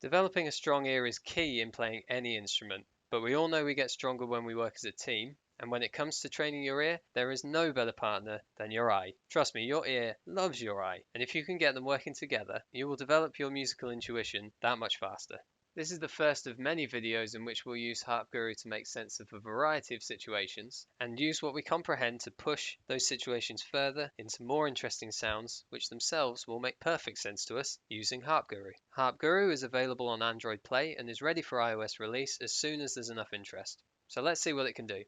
Developing a strong ear is key in playing any instrument, but we all know we get stronger when we work as a team, and when it comes to training your ear, there is no better partner than your eye. Trust me, your ear loves your eye, and if you can get them working together, you will develop your musical intuition that much faster. This is the first of many videos in which we'll use HarpGuru to make sense of a variety of situations and use what we comprehend to push those situations further into more interesting sounds, which themselves will make perfect sense to us using HarpGuru. HarpGuru is available on Android Play and is ready for iOS release as soon as there's enough interest. So let's see what it can do.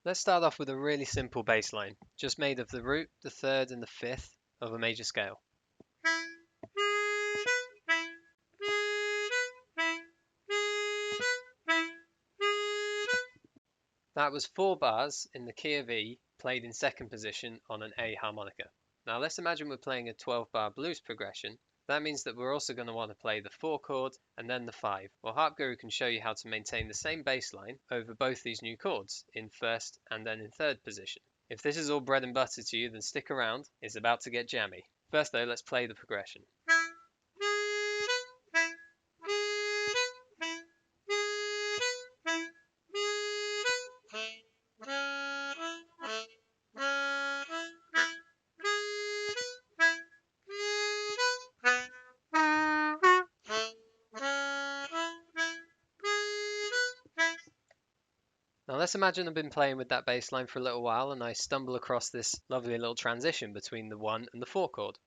Let's start off with a really simple bass line, just made of the root, the third and the fifth of a major scale. That was 4 bars in the key of E, played in second position on an A harmonica. Now let's imagine we're playing a 12-bar blues progression. That means that we're also going to want to play the 4 chord and then the 5. Well, HarpGuru can show you how to maintain the same bass line over both these new chords, in first and then in third position. If this is all bread and butter to you, then stick around, it's about to get jammy. First though, let's play the progression. Now let's imagine I've been playing with that bass line for a little while and I stumble across this lovely little transition between the 1 and the 4 chord.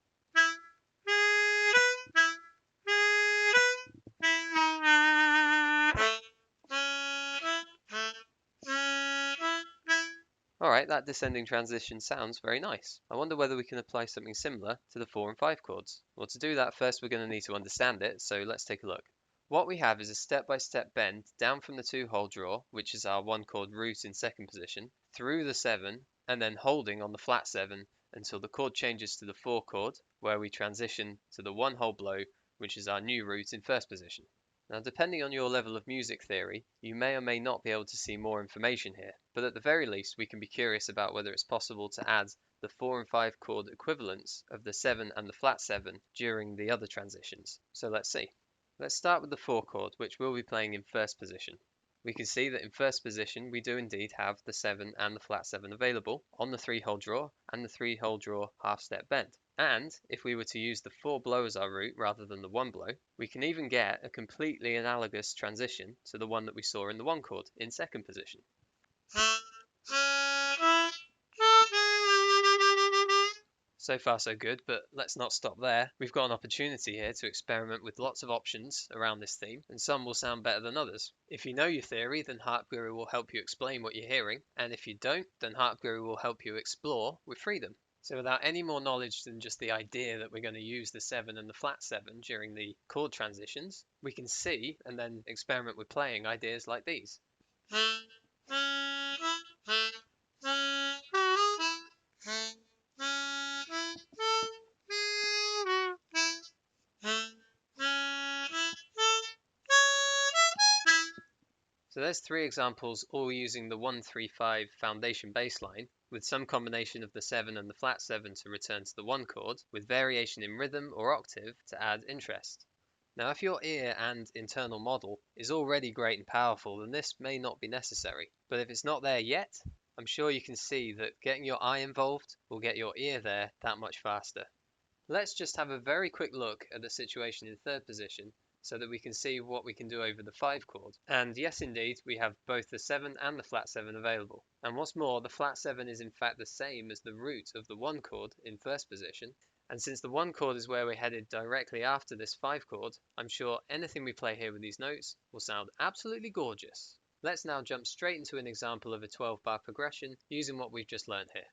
Alright, that descending transition sounds very nice. I wonder whether we can apply something similar to the 4 and 5 chords. Well, to do that, first we're going to need to understand it, so let's take a look. What we have is a step-by-step bend down from the 2-hole draw, which is our 1 chord root in second position, through the 7, and then holding on the flat 7 until the chord changes to the 4 chord, where we transition to the 1-hole blow, which is our new root in first position. Now, depending on your level of music theory, you may or may not be able to see more information here, but at the very least we can be curious about whether it's possible to add the 4 and 5 chord equivalents of the 7 and the flat 7 during the other transitions. So let's see. Let's start with the 4 chord, which we'll be playing in first position. We can see that in first position we do indeed have the 7 and the flat 7 available on the 3-hole draw and the 3-hole draw half-step bend. And if we were to use the 4 blow as our root rather than the 1 blow, we can even get a completely analogous transition to the one that we saw in the 1 chord in second position. So far so good, but let's not stop there. We've got an opportunity here to experiment with lots of options around this theme, and some will sound better than others. If you know your theory, then HarpGuru will help you explain what you're hearing, and if you don't, then HarpGuru will help you explore with freedom. So without any more knowledge than just the idea that we're going to use the 7 and the flat 7 during the chord transitions, we can see and then experiment with playing ideas like these. So there's 3 examples, all using the 1-3-5 foundation bass line, with some combination of the 7 and the flat 7 to return to the 1 chord, with variation in rhythm or octave to add interest. Now if your ear and internal model is already great and powerful, then this may not be necessary. But if it's not there yet, I'm sure you can see that getting your eye involved will get your ear there that much faster. Let's just have a very quick look at the situation in third position so that we can see what we can do over the 5 chord. And yes indeed, we have both the 7 and the flat 7 available. And what's more, the flat 7 is in fact the same as the root of the 1 chord in first position. And since the 1 chord is where we're headed directly after this 5 chord, I'm sure anything we play here with these notes will sound absolutely gorgeous. Let's now jump straight into an example of a 12-bar progression using what we've just learned here.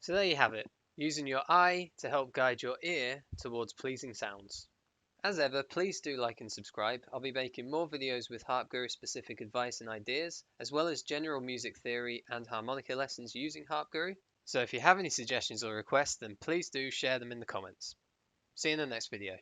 So there you have it, using your eye to help guide your ear towards pleasing sounds. As ever, please do like and subscribe. I'll be making more videos with HarpGuru specific advice and ideas, as well as general music theory and harmonica lessons using HarpGuru. So if you have any suggestions or requests, then please do share them in the comments. See you in the next video.